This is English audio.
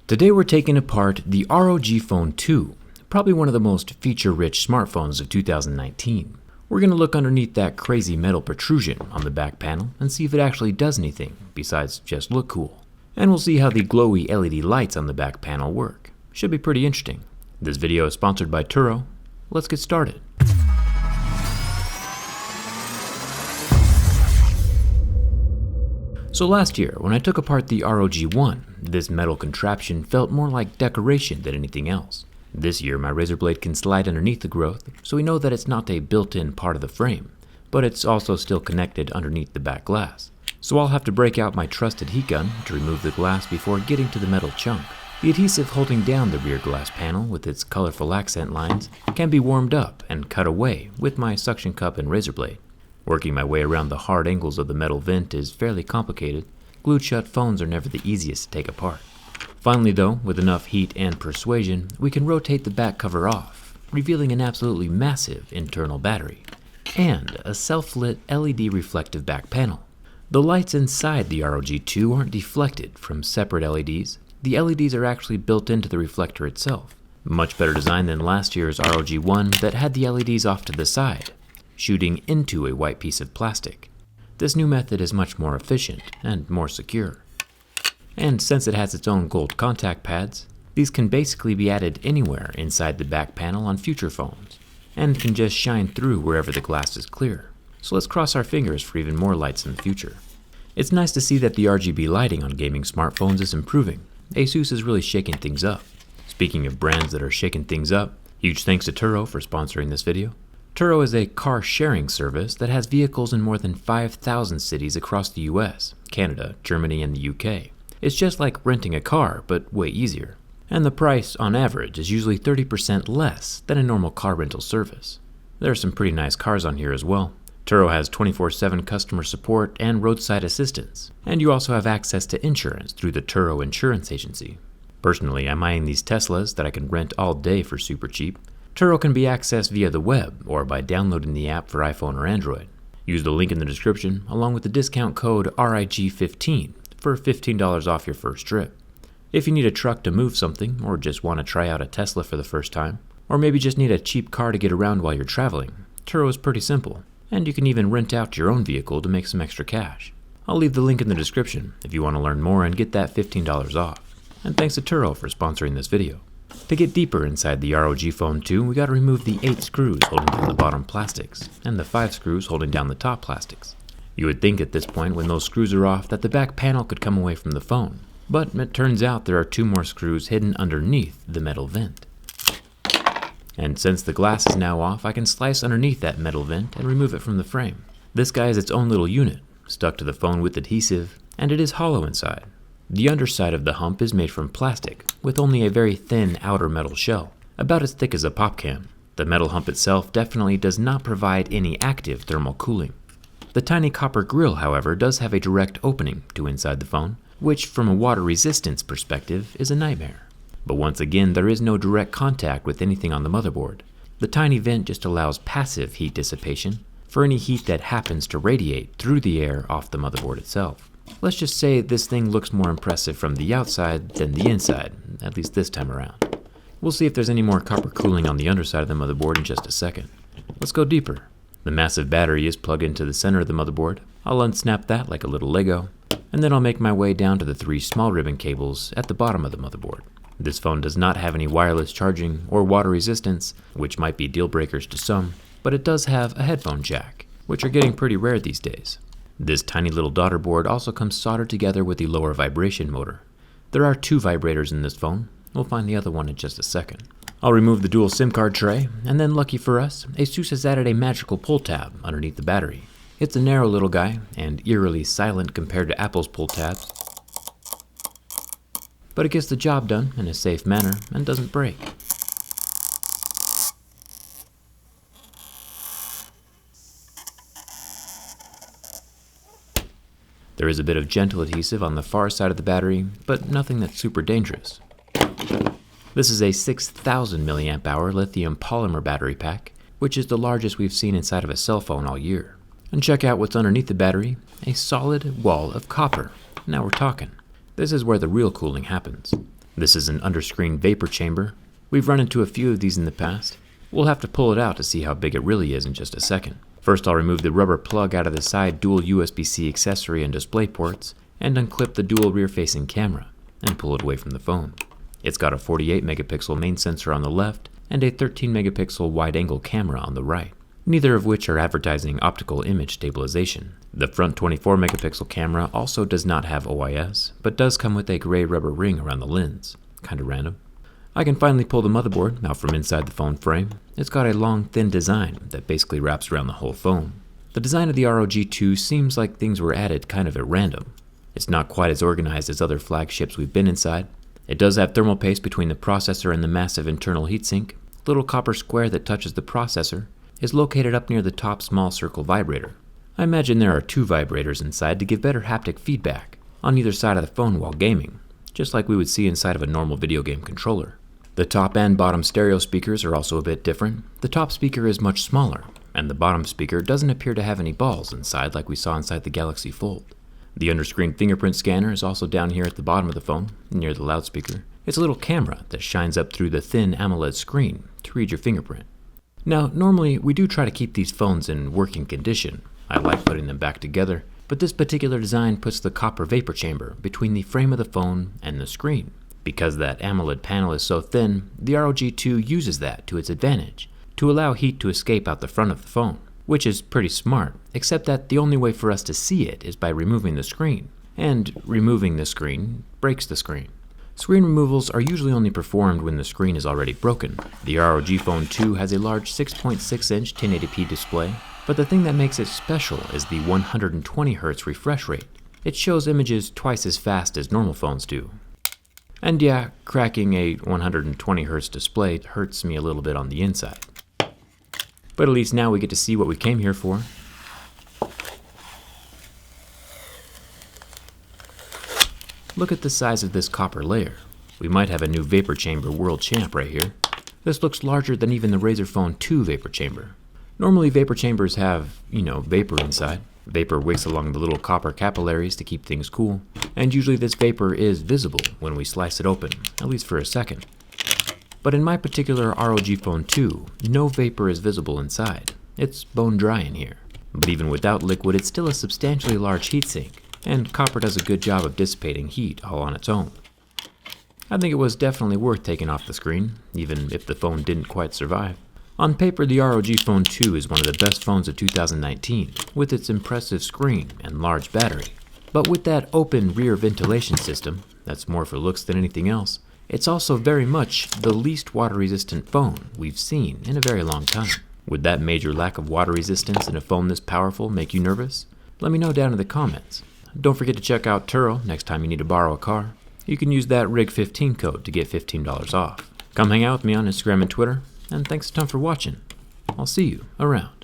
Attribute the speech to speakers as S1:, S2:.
S1: Today we're taking apart the ROG Phone 2, probably one of the most feature-rich smartphones of 2019. We're going to look underneath that crazy metal protrusion on the back panel and see if it actually does anything besides just look cool. And we'll see how the glowy LED lights on the back panel work. Should be pretty interesting. This video is sponsored by Turo. Let's get started. So last year, when I took apart the ROG One, this metal contraption felt more like decoration than anything else. This year, my razor blade can slide underneath the growth, so we know that it's not a built-in part of the frame, but it's also still connected underneath the back glass. So I'll have to break out my trusted heat gun to remove the glass before getting to the metal chunk. The adhesive holding down the rear glass panel with its colorful accent lines can be warmed up and cut away with my suction cup and razor blade. Working my way around the hard angles of the metal vent is fairly complicated. Glued shut phones are never the easiest to take apart. Finally though, with enough heat and persuasion, we can rotate the back cover off, revealing an absolutely massive internal battery, and a self-lit LED reflective back panel. The lights inside the ROG 2 aren't deflected from separate LEDs. The LEDs are actually built into the reflector itself. Much better design than last year's ROG 1 that had the LEDs off to the side, shooting into a white piece of plastic. This new method is much more efficient and more secure. And since it has its own gold contact pads, these can basically be added anywhere inside the back panel on future phones, and can just shine through wherever the glass is clear. So let's cross our fingers for even more lights in the future. It's nice to see that the RGB lighting on gaming smartphones is improving. Asus is really shaking things up. Speaking of brands that are shaking things up, huge thanks to Turo for sponsoring this video. Turo is a car sharing service that has vehicles in more than 5,000 cities across the US, Canada, Germany, and the UK. It's just like renting a car, but way easier. And the price, on average, is usually 30% less than a normal car rental service. There are some pretty nice cars on here as well. Turo has 24/7 customer support and roadside assistance, and you also have access to insurance through the Turo Insurance Agency. Personally, I'm eyeing these Teslas that I can rent all day for super cheap. Turo can be accessed via the web or by downloading the app for iPhone or Android. Use the link in the description along with the discount code RIG15 for $15 off your first trip. If you need a truck to move something, or just want to try out a Tesla for the first time, or maybe just need a cheap car to get around while you're traveling, Turo is pretty simple, and you can even rent out your own vehicle to make some extra cash. I'll leave the link in the description if you want to learn more and get that $15 off. And thanks to Turo for sponsoring this video. To get deeper inside the ROG Phone 2, we gotta remove the 8 screws holding down the bottom plastics, and the 5 screws holding down the top plastics. You would think at this point, when those screws are off, that the back panel could come away from the phone, but it turns out there are 2 more screws hidden underneath the metal vent. And since the glass is now off, I can slice underneath that metal vent and remove it from the frame. This guy is its own little unit, stuck to the phone with adhesive, and it is hollow inside. The underside of the hump is made from plastic, with only a very thin outer metal shell, about as thick as a pop can. The metal hump itself definitely does not provide any active thermal cooling. The tiny copper grill, however, does have a direct opening to inside the phone, which from a water resistance perspective is a nightmare. But once again, there is no direct contact with anything on the motherboard. The tiny vent just allows passive heat dissipation for any heat that happens to radiate through the air off the motherboard itself. Let's just say this thing looks more impressive from the outside than the inside, at least this time around. We'll see if there's any more copper cooling on the underside of the motherboard in just a second. Let's go deeper. The massive battery is plugged into the center of the motherboard. I'll unsnap that like a little Lego, and then I'll make my way down to the 3 small ribbon cables at the bottom of the motherboard. This phone does not have any wireless charging or water resistance, which might be deal breakers to some, but it does have a headphone jack, which are getting pretty rare these days. This tiny little daughter board also comes soldered together with the lower vibration motor. There are 2 vibrators in this phone. We'll find the other one in just a second. I'll remove the dual SIM card tray, and then lucky for us, Asus has added a magical pull tab underneath the battery. It's a narrow little guy, and eerily silent compared to Apple's pull tabs, but it gets the job done in a safe manner and doesn't break. There is a bit of gentle adhesive on the far side of the battery, but nothing that's super dangerous. This is a 6,000 mAh lithium polymer battery pack, which is the largest we've seen inside of a cell phone all year. And check out what's underneath the battery, a solid wall of copper. Now we're talking. This is where the real cooling happens. This is an underscreen vapor chamber. We've run into a few of these in the past. We'll have to pull it out to see how big it really is in just a second. First, I'll remove the rubber plug out of the side dual USB-C accessory and display ports, and unclip the dual rear-facing camera, and pull it away from the phone. It's got a 48 megapixel main sensor on the left, and a 13 megapixel wide-angle camera on the right, neither of which are advertising optical image stabilization. The front 24 megapixel camera also does not have OIS, but does come with a gray rubber ring around the lens. Kinda random. I can finally pull the motherboard out from inside the phone frame. It's got a long, thin design that basically wraps around the whole phone. The design of the ROG 2 seems like things were added kind of at random. It's not quite as organized as other flagships we've been inside. It does have thermal paste between the processor and the massive internal heatsink. The little copper square that touches the processor is located up near the top small circle vibrator. I imagine there are 2 vibrators inside to give better haptic feedback on either side of the phone while gaming, just like we would see inside of a normal video game controller. The top and bottom stereo speakers are also a bit different. The top speaker is much smaller, and the bottom speaker doesn't appear to have any balls inside like we saw inside the Galaxy Fold. The underscreen fingerprint scanner is also down here at the bottom of the phone, near the loudspeaker. It's a little camera that shines up through the thin AMOLED screen to read your fingerprint. Now, normally we do try to keep these phones in working condition. I like putting them back together, but this particular design puts the copper vapor chamber between the frame of the phone and the screen. Because that AMOLED panel is so thin, the ROG 2 uses that to its advantage, to allow heat to escape out the front of the phone, which is pretty smart, except that the only way for us to see it is by removing the screen, and removing the screen breaks the screen. Screen removals are usually only performed when the screen is already broken. The ROG Phone 2 has a large 6.6-inch 1080p display, but the thing that makes it special is the 120Hz refresh rate. It shows images twice as fast as normal phones do. And yeah, cracking a 120Hz display hurts me a little bit on the inside. But at least now we get to see what we came here for. Look at the size of this copper layer. We might have a new vapor chamber world champ right here. This looks larger than even the Razer Phone 2 vapor chamber. Normally vapor chambers have, vapor inside. Vapor wicks along the little copper capillaries to keep things cool, and usually this vapor is visible when we slice it open, at least for a second. But in my particular ROG Phone 2, no vapor is visible inside. It's bone dry in here. But even without liquid, it's still a substantially large heatsink, and copper does a good job of dissipating heat all on its own. I think it was definitely worth taking off the screen, even if the phone didn't quite survive. On paper, the ROG Phone 2 is one of the best phones of 2019, with its impressive screen and large battery. But with that open rear ventilation system, that's more for looks than anything else, it's also very much the least water-resistant phone we've seen in a very long time. Would that major lack of water resistance in a phone this powerful make you nervous? Let me know down in the comments. Don't forget to check out Turo next time you need to borrow a car. You can use that RIG15 code to get $15 off. Come hang out with me on Instagram and Twitter. And thanks a ton for watching. I'll see you around.